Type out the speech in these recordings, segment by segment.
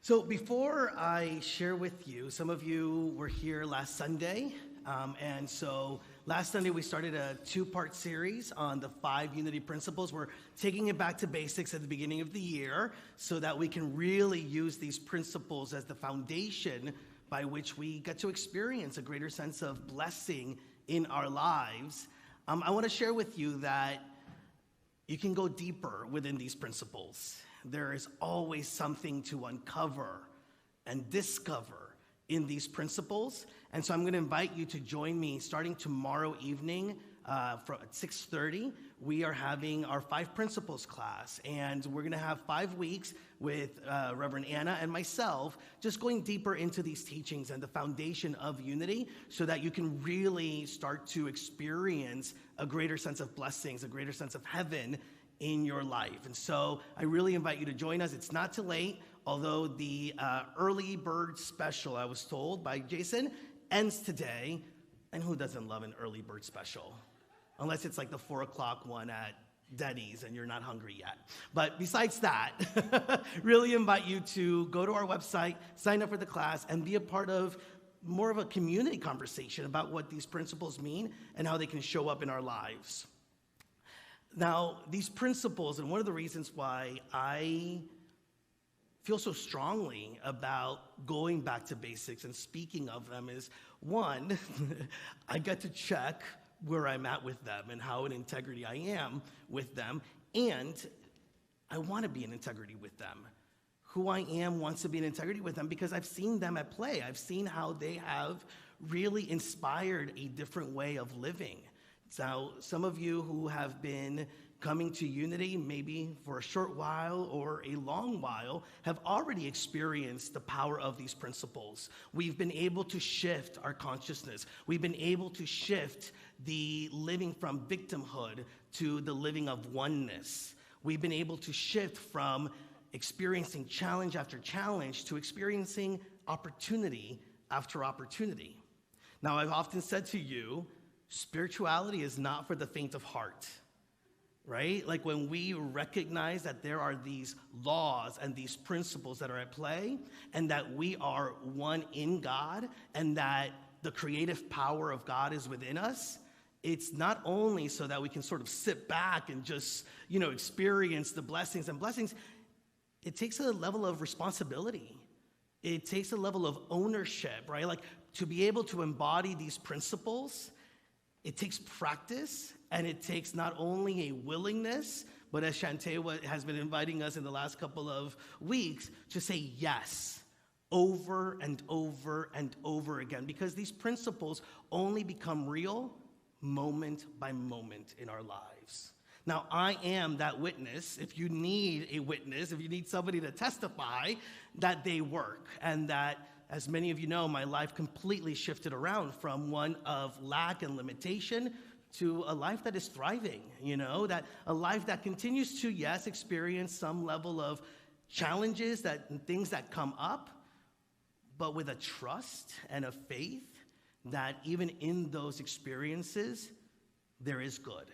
So before I share with you, some of you were here last Sunday, and so last Sunday we started a two-part series on the 5 unity principles. We're taking it back to basics at the beginning of the year so that we can really use these principles as the foundation by which we get to experience a greater sense of blessing in our lives. I want to share with you that you can go deeper within these principles. There is always something to uncover and discover in these principles. And so I'm going to invite you to join me starting tomorrow evening at 6:30. We are having our 5 principles class, and we're going to have 5 weeks with Reverend Anna and myself just going deeper into these teachings and the foundation of unity so that you can really start to experience a greater sense of blessings, a greater sense of heaven in your life. And so I really invite you to join us. It's not too late, although the early bird special, I was told by Jason, ends today. And who doesn't love an early bird special? Unless it's like the 4 o'clock one at Denny's and you're not hungry yet. But besides that, really invite you to go to our website, sign up for the class, and be a part of more of a community conversation about what these principles mean and how they can show up in our lives. Now, these principles, and one of the reasons why I feel so strongly about going back to basics and speaking of them is, one, I get to check where I'm at with them and how in integrity I am with them, and I want to be in integrity with them. Who I am wants to be in integrity with them because I've seen them at play. I've seen how they have really inspired a different way of living. So some of you who have been coming to Unity maybe for a short while or a long while have already experienced the power of these principles. We've been able to shift our consciousness. We've been able to shift the living from victimhood to the living of oneness. We've been able to shift from experiencing challenge after challenge to experiencing opportunity after opportunity. Now, I've often said to you, spirituality is not for the faint of heart, right? Like when we recognize that there are these laws and these principles that are at play and that we are one in God and that the creative power of God is within us, it's not only so that we can sort of sit back and just, experience the blessings and blessings. It takes a level of responsibility. It takes a level of ownership, right? Like to be able to embody these principles, it takes practice, and it takes not only a willingness, but as Shantae has been inviting us in the last couple of weeks, to say yes over and over and over again, because these principles only become real moment by moment in our lives. Now, I am that witness. If you need a witness, if you need somebody to testify that they work, and that, as many of you know, my life completely shifted around from one of lack and limitation to a life that is thriving, that a life that continues to, yes, experience some level of challenges and things that come up, but with a trust and a faith that even in those experiences, there is good.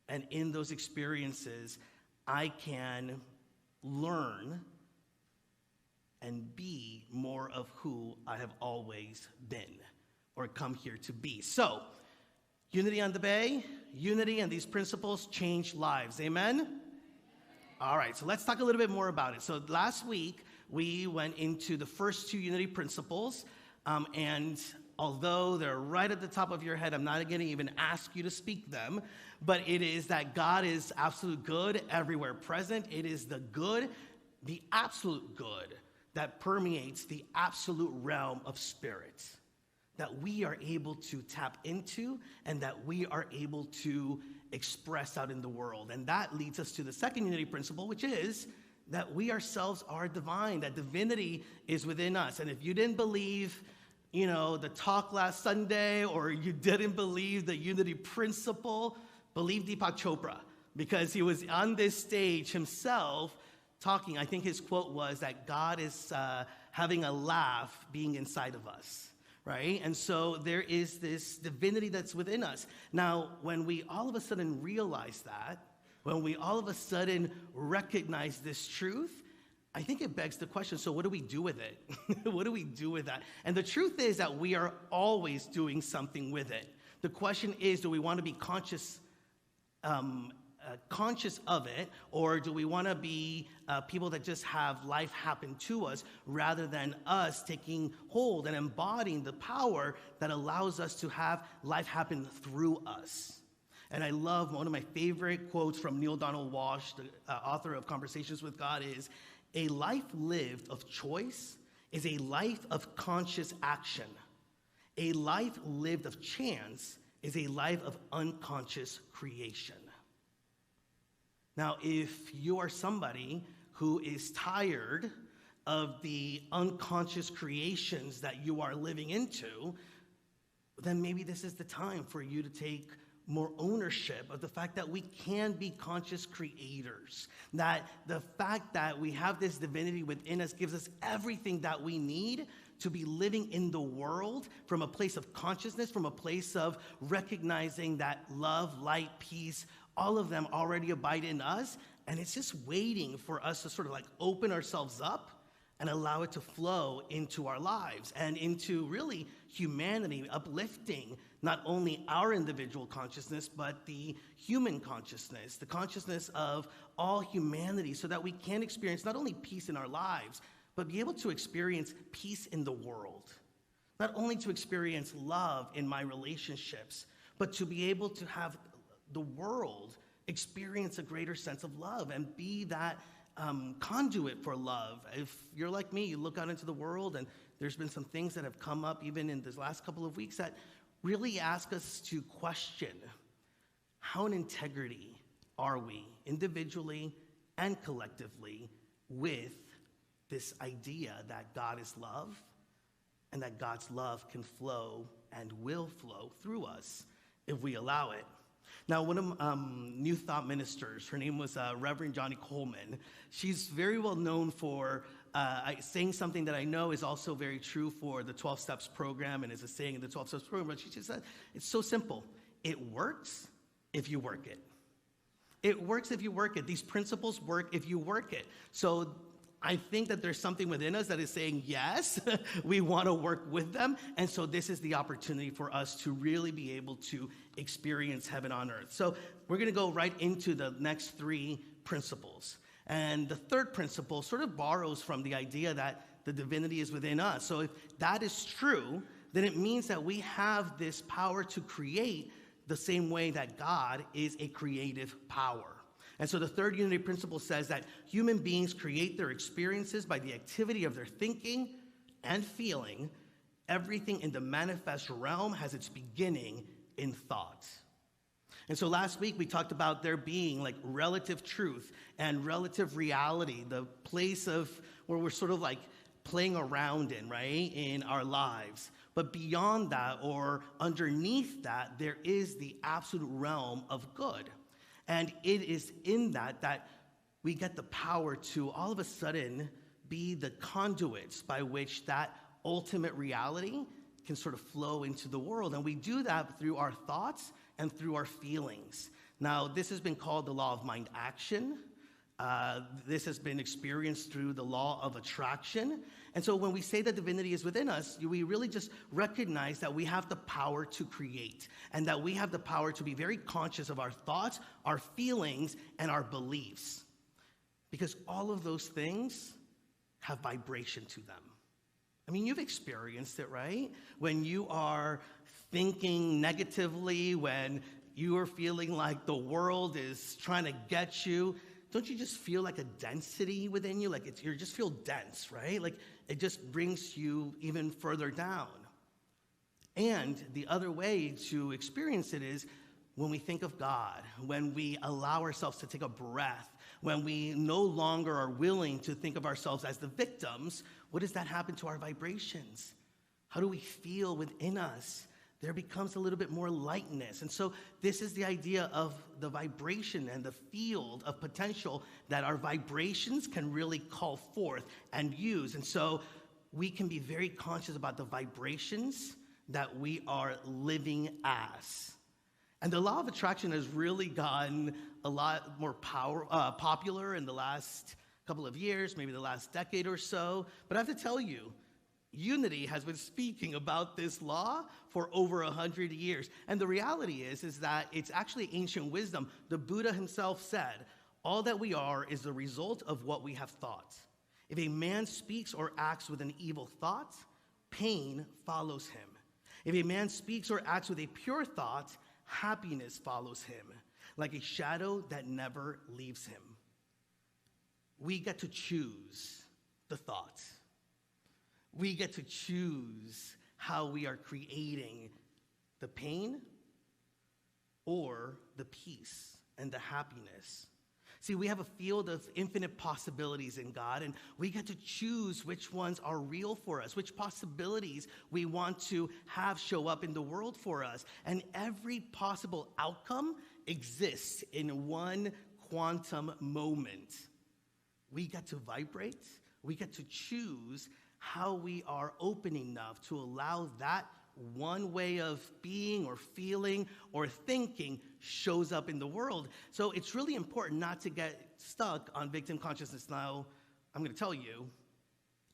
And in those experiences, I can learn and be more of who I have always been or come here to be. So, Unity on the Bay, unity and these principles change lives. Amen? All right, so let's talk a little bit more about it. So last week, we went into the first 2 unity principles, and although they're right at the top of your head, I'm not going to even ask you to speak them, but it is that God is absolute good, everywhere present. It is the good, the absolute good, that permeates the absolute realm of spirit, that we are able to tap into and that we are able to express out in the world. And that leads us to the second unity principle, which is that we ourselves are divine, that divinity is within us. And if you didn't believe, the talk last Sunday, or you didn't believe the unity principle, believe Deepak Chopra, because he was on this stage himself talking. I think his quote was that God is having a laugh being inside of us, right? And so there is this divinity that's within us. Now, when we all of a sudden realize that, when we all of a sudden recognize this truth, I think it begs the question, so what do we do with it? What do we do with that? And the truth is that we are always doing something with it. The question is, do we want to be conscious of it, or do we want to be people that just have life happen to us rather than us taking hold and embodying the power that allows us to have life happen through us? And I love one of my favorite quotes from Neil Donald Walsh, the author of Conversations with God, is, "A life lived of choice is a life of conscious action. A life lived of chance is a life of unconscious creation." Now, if you are somebody who is tired of the unconscious creations that you are living into, then maybe this is the time for you to take more ownership of the fact that we can be conscious creators, that the fact that we have this divinity within us gives us everything that we need to be living in the world from a place of consciousness, from a place of recognizing that love, light, peace, all of them already abide in us, and it's just waiting for us to sort of like open ourselves up and allow it to flow into our lives and into really humanity, uplifting not only our individual consciousness, but the human consciousness, the consciousness of all humanity, so that we can experience not only peace in our lives, but be able to experience peace in the world. Not only to experience love in my relationships, but to be able to have the world experience a greater sense of love and be that conduit for love. If you're like me, you look out into the world, and there's been some things that have come up even in this last couple of weeks that really ask us to question, how in integrity are we individually and collectively with this idea that God is love and that God's love can flow and will flow through us if we allow it. Now, one of New Thought ministers, her name was Reverend Johnny Coleman. She's very well known for saying something that I know is also very true for the 12 Steps program and is a saying in the 12 Steps program, but she just said, it's so simple. It works if you work it. It works if you work it. These principles work if you work it. So I think that there's something within us that is saying, yes, we want to work with them. And so this is the opportunity for us to really be able to experience heaven on earth. So we're going to go right into the next three principles. And the third principle sort of borrows from the idea that the divinity is within us. So if that is true, then it means that we have this power to create the same way that God is a creative power. And so the third unity principle says that human beings create their experiences by the activity of their thinking and feeling. Everything in the manifest realm has its beginning in thought. And so last week we talked about there being like relative truth and relative reality, the place of where we're sort of like playing around in, right, in our lives. But beyond that, or underneath that, there is the absolute realm of good. And it is in that we get the power to all of a sudden be the conduits by which that ultimate reality can sort of flow into the world. And we do that through our thoughts and through our feelings. Now, this has been called the law of mind action. This has been experienced through the law of attraction. And so when we say that divinity is within us, we really just recognize that we have the power to create and that we have the power to be very conscious of our thoughts, our feelings, and our beliefs. Because all of those things have vibration to them. I mean, you've experienced it, right? When you are thinking negatively, when you are feeling like the world is trying to get you, don't you just feel like a density within you? Like you just feel dense, right? Like it just brings you even further down. And the other way to experience it is when we think of God, when we allow ourselves to take a breath, when we no longer are willing to think of ourselves as the victims, what does that happen to our vibrations? How do we feel within us? There becomes a little bit more lightness. And so this is the idea of the vibration and the field of potential that our vibrations can really call forth and use. And so we can be very conscious about the vibrations that we are living as. And the law of attraction has really gotten a lot more popular in the last couple of years, maybe the last decade or so. But I have to tell you, Unity has been speaking about this law for over 100 years. And the reality is that it's actually ancient wisdom. The Buddha himself said, all that we are is the result of what we have thought. If a man speaks or acts with an evil thought, pain follows him. If a man speaks or acts with a pure thought, happiness follows him, like a shadow that never leaves him. We get to choose the thoughts. We get to choose how we are creating the pain or the peace and the happiness. See, we have a field of infinite possibilities in God, and we get to choose which ones are real for us, which possibilities we want to have show up in the world for us. And every possible outcome exists in one quantum moment. We get to vibrate. We get to choose how we are open enough to allow that one way of being or feeling or thinking shows up in the world. So it's really important not to get stuck on victim consciousness. Now, I'm going to tell you,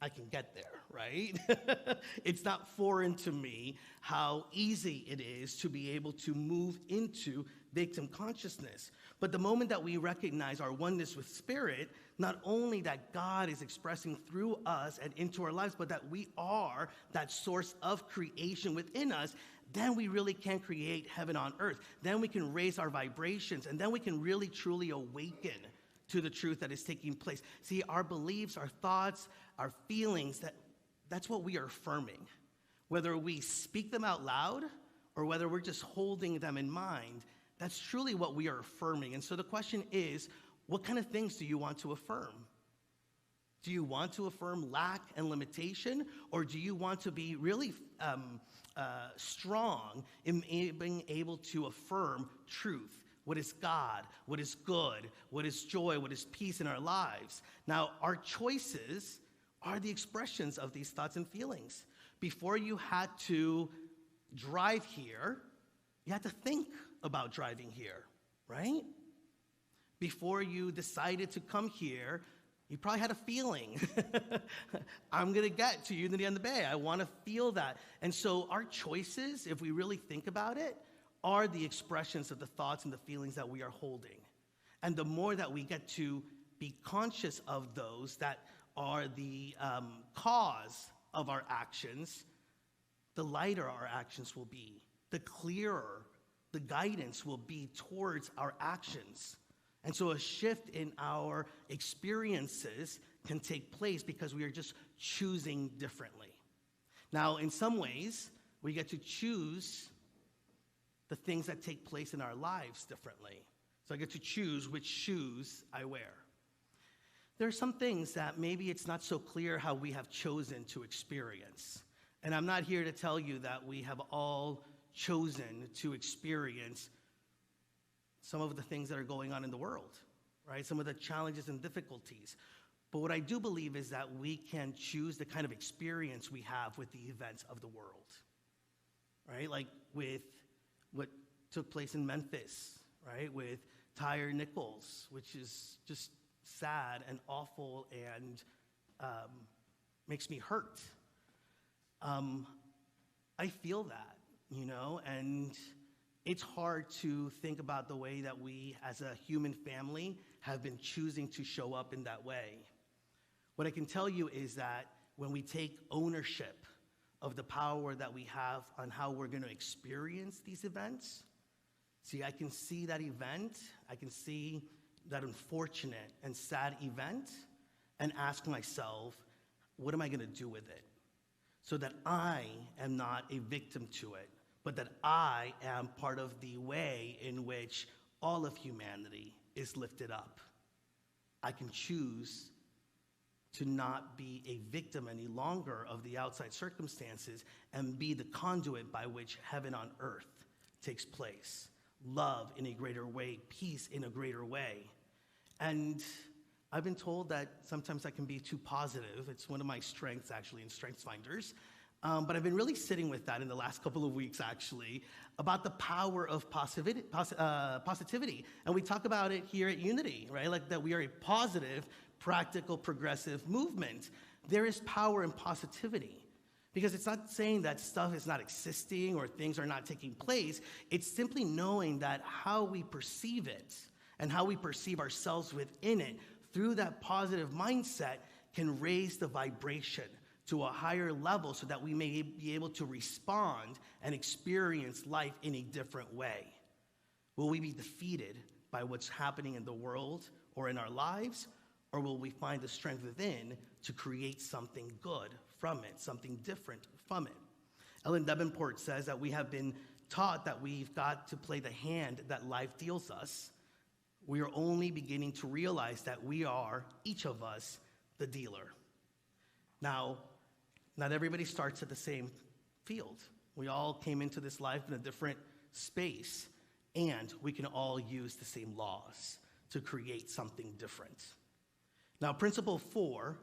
I can get there, right? It's not foreign to me how easy it is to be able to move into victim consciousness. But the moment that we recognize our oneness with Spirit, not only that God is expressing through us and into our lives, but that we are that source of creation within us, then we really can create heaven on earth. Then we can raise our vibrations, and then we can really truly awaken to the truth that is taking place. See, our beliefs, our thoughts, our feelings, that's what we are affirming. Whether we speak them out loud or whether we're just holding them in mind, that's truly what we are affirming. And so the question is, what kind of things do you want to affirm? Do you want to affirm lack and limitation, or do you want to be really strong in being able to affirm truth? What is God? What is good? What is joy? What is peace in our lives? Now, our choices are the expressions of these thoughts and feelings. Before you had to drive here, you had to think about driving here, right? Before you decided to come here, you probably had a feeling. I'm going to get to Unity on the Bay. I want to feel that. And so our choices, if we really think about it, are the expressions of the thoughts and the feelings that we are holding. And the more that we get to be conscious of those that are the cause of our actions, the lighter our actions will be, the clearer the guidance will be towards our actions. And so a shift in our experiences can take place because we are just choosing differently. Now, in some ways, we get to choose the things that take place in our lives differently. So I get to choose which shoes I wear. There are some things that maybe it's not so clear how we have chosen to experience. And I'm not here to tell you that we have all chosen to experience some of the things that are going on in the world, right? Some of the challenges and difficulties. But what I do believe is that we can choose the kind of experience we have with the events of the world, right? Like with what took place in Memphis, right? With Tyre Nichols, which is just sad and awful and makes me hurt. I feel that, and it's hard to think about the way that we as a human family have been choosing to show up in that way. What I can tell you is that when we take ownership of the power that we have on how we're going to experience these events, see, I can see that event, I can see that unfortunate and sad event, and ask myself, what am I going to do with it? So that I am not a victim to it, but that I am part of the way in which all of humanity is lifted up. I can choose to not be a victim any longer of the outside circumstances and be the conduit by which heaven on earth takes place. Love in a greater way, peace in a greater way. And I've been told that sometimes I can be too positive. It's one of my strengths, actually, in StrengthsFinders. But I've been really sitting with that in the last couple of weeks, actually, about the power of positivity. And we talk about it here at Unity, right? Like that we are a positive, practical, progressive movement. There is power in positivity. Because it's not saying that stuff is not existing or things are not taking place. It's simply knowing that how we perceive it and how we perceive ourselves within it through that positive mindset can raise the vibration to a higher level so that we may be able to respond and experience life in a different way. Will we be defeated by what's happening in the world or in our lives? Or will we find the strength within to create something good from it, something different from it? Ellen Davenport says that we have been taught that we've got to play the hand that life deals us. We are only beginning to realize that we are, each of us, the dealer. Now, not everybody starts at the same field. We all came into this life in a different space, and we can all use the same laws to create something different. Now, principle 4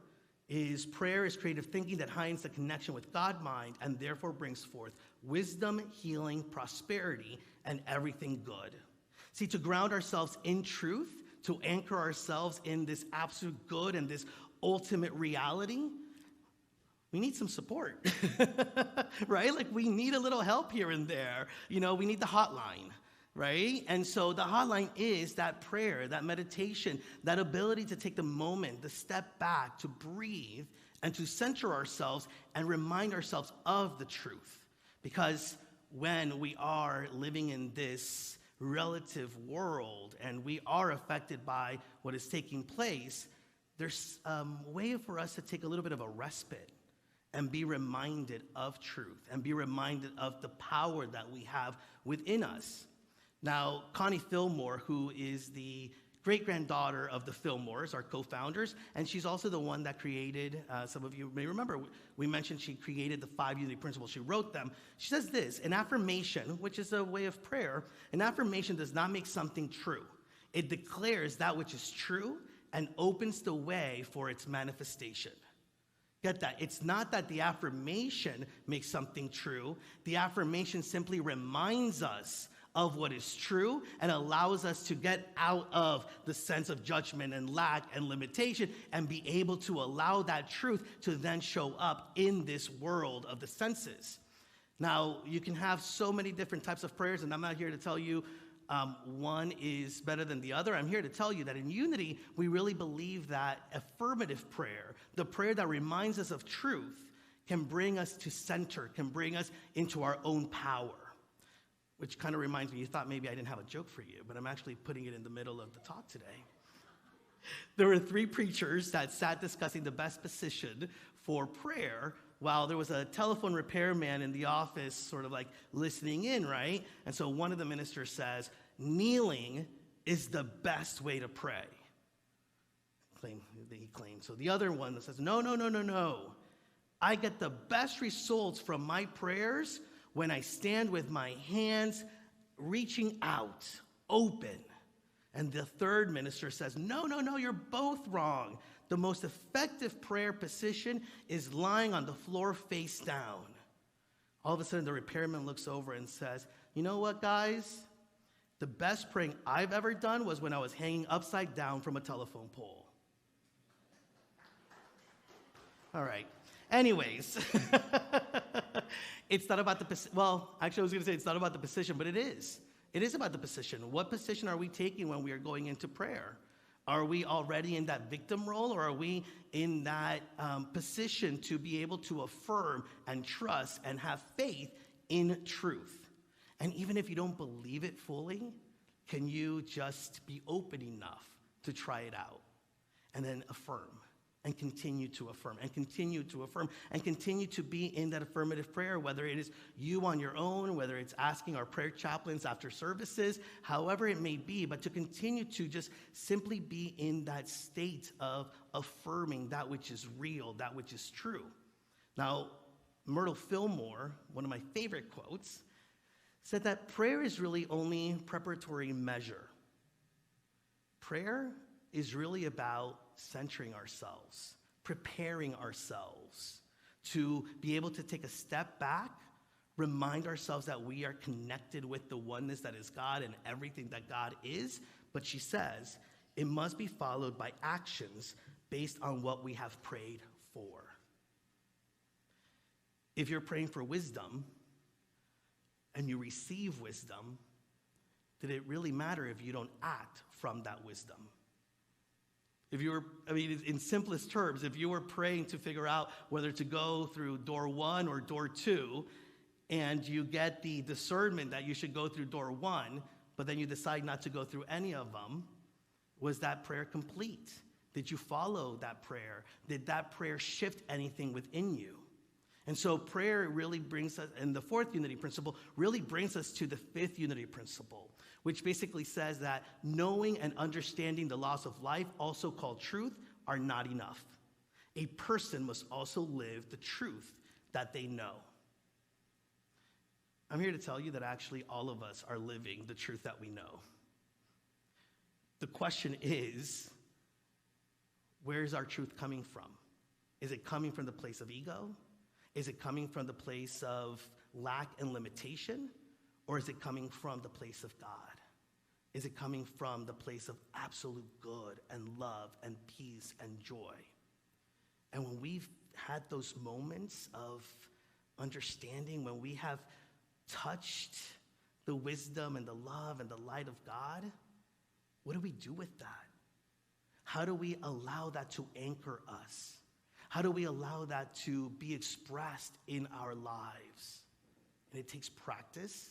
is prayer is creative thinking that heightens the connection with God mind and therefore brings forth wisdom, healing, prosperity, and everything good. See, to ground ourselves in truth, to anchor ourselves in this absolute good and this ultimate reality, we need some support, right? Like we need a little help here and there. You know, we need the hotline. Right? And so the hotline is that prayer, that meditation, that ability to take the moment, to step back, to breathe, and to center ourselves and remind ourselves of the truth. Because when we are living in this relative world and we are affected by what is taking place, there's a way for us to take a little bit of a respite and be reminded of truth and be reminded of the power that we have within us. Now, Connie Fillmore, who is the great-granddaughter of the Fillmores, our co-founders, and she's also the one that created, some of you may remember, we mentioned she created the 5 unity principles. She wrote them. She says this: an affirmation, which is a way of prayer, an affirmation does not make something true. It declares that which is true and opens the way for its manifestation. Get that? It's not that the affirmation makes something true. The affirmation simply reminds us of what is true and allows us to get out of the sense of judgment and lack and limitation and be able to allow that truth to then show up in this world of the senses. Now, you can have so many different types of prayers, and I'm not here to tell you one is better than the other. I'm here to tell you that in Unity, we really believe that affirmative prayer, the prayer that reminds us of truth, can bring us to center, can bring us into our own power. Which kind of reminds me, you thought maybe I didn't have a joke for you, but I'm actually putting it in the middle of the talk today. There were 3 preachers that sat discussing the best position for prayer while there was a telephone repairman in the office sort of like listening in, right? And so one of the ministers says, kneeling is the best way to pray. He claimed. So the other one says, no. I get the best results from my prayers when I stand with my hands reaching out, open. And the third minister says, no, you're both wrong. The most effective prayer position is lying on the floor face down. All of a sudden, the repairman looks over and says, you know what, guys? The best praying I've ever done was when I was hanging upside down from a telephone pole. All right. Anyways, it's not about I was going to say it's not about the position, but it is. It is about the position. What position are we taking when we are going into prayer? Are we already in that victim role, or are we in that position to be able to affirm and trust and have faith in truth? And even if you don't believe it fully, can you just be open enough to try it out and then affirm? And continue to affirm, and continue to affirm, and continue to be in that affirmative prayer, whether it is you on your own, whether it's asking our prayer chaplains after services, however it may be, but to continue to just simply be in that state of affirming that which is real, that which is true. Now, Myrtle Fillmore, one of my favorite quotes, said that prayer is really only preparatory measure. Prayer is really about centering ourselves, preparing ourselves to be able to take a step back, remind ourselves that we are connected with the oneness that is God and everything that God is. But she says, it must be followed by actions based on what we have prayed for. If you're praying for wisdom and you receive wisdom, did it really matter if you don't act from that wisdom? If you were, in simplest terms, if you were praying to figure out whether to go through door 1 or door 2, and you get the discernment that you should go through door 1, but then you decide not to go through any of them, was that prayer complete? Did you follow that prayer? Did that prayer shift anything within you? And so prayer really brings us, and the fourth unity principle really brings us to the fifth unity principle, which basically says that knowing and understanding the laws of life, also called truth, are not enough. A person must also live the truth that they know. I'm here to tell you that actually all of us are living the truth that we know. The question is, where is our truth coming from? Is it coming from the place of ego? Is it coming from the place of lack and limitation? Or is it coming from the place of God? Is it coming from the place of absolute good and love and peace and joy? And when we've had those moments of understanding, when we have touched the wisdom and the love and the light of God, what do we do with that? How do we allow that to anchor us? How do we allow that to be expressed in our lives? And it takes practice.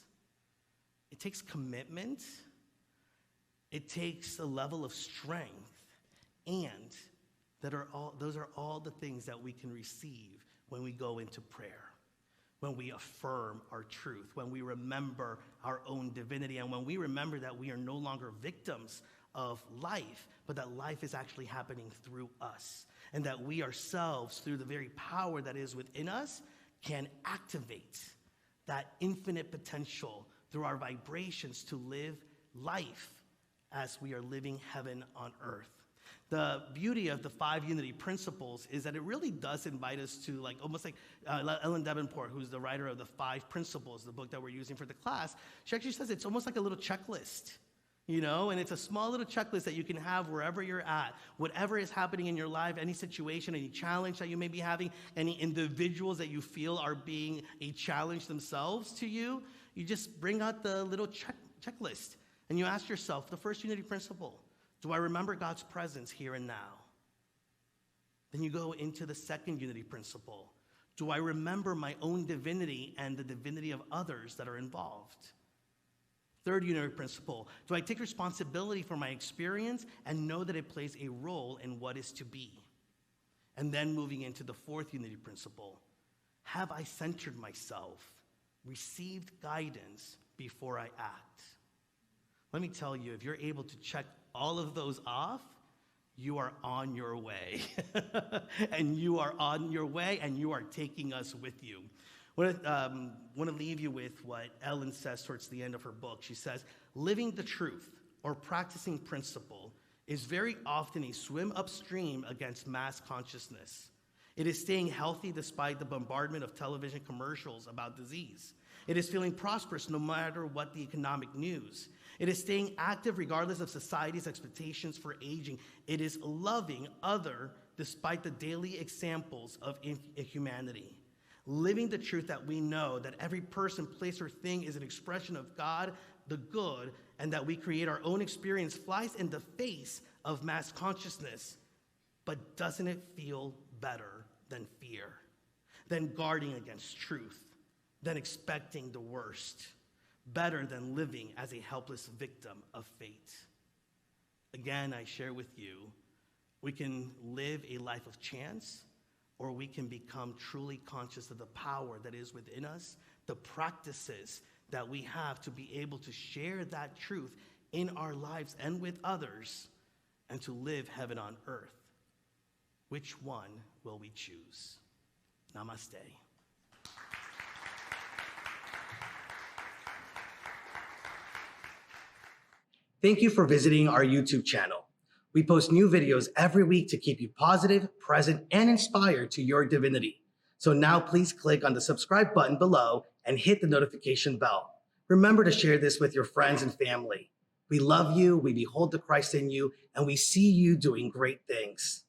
It takes commitment. It takes a level of strength. And those are all the things that we can receive when we go into prayer, when we affirm our truth, when we remember our own divinity, and when we remember that we are no longer victims of life, but that life is actually happening through us, and that we ourselves, through the very power that is within us, can activate that infinite potential through our vibrations to live life as we are living heaven on earth. The beauty of the 5 unity principles is that it really does invite us to, almost like Ellen Davenport, who's the writer of the 5 principles, the book that we're using for the class. She actually says it's almost like a little checklist, and it's a small little checklist that you can have wherever you're at, whatever is happening in your life, any situation, any challenge that you may be having, any individuals that you feel are being a challenge themselves to you. You just bring out the little checklist and you ask yourself the first unity principle: do I remember God's presence here and now? Then you go into the second unity principle: do I remember my own divinity and the divinity of others that are involved? Third unity principle: do I take responsibility for my experience and know that it plays a role in what is to be? And then moving into the fourth unity principle: have I centered myself, received guidance before I act? Let me tell you, if you're able to check all of those off, you are on your way. And you are on your way, and you are taking us with you. I want to leave you with what Ellen says towards the end of her book. She says, living the truth or practicing principle is very often a swim upstream against mass consciousness. It is staying healthy despite the bombardment of television commercials about disease. It is feeling prosperous no matter what the economic news. It is staying active regardless of society's expectations for aging. It is loving other despite the daily examples of inhumanity. Living the truth that we know that every person, place, or thing is an expression of God, the good, and that we create our own experience flies in the face of mass consciousness. But doesn't it feel better than fear, than guarding against truth, than expecting the worst, better than living as a helpless victim of fate? Again, I share with you, we can live a life of chance, or we can become truly conscious of the power that is within us, the practices that we have to be able to share that truth in our lives and with others, and to live heaven on earth. Which one will we choose? Namaste. Thank you for visiting our YouTube channel. We post new videos every week to keep you positive, present, and inspired to your divinity. So now please click on the subscribe button below and hit the notification bell. Remember to share this with your friends and family. We love you, we behold the Christ in you, and we see you doing great things.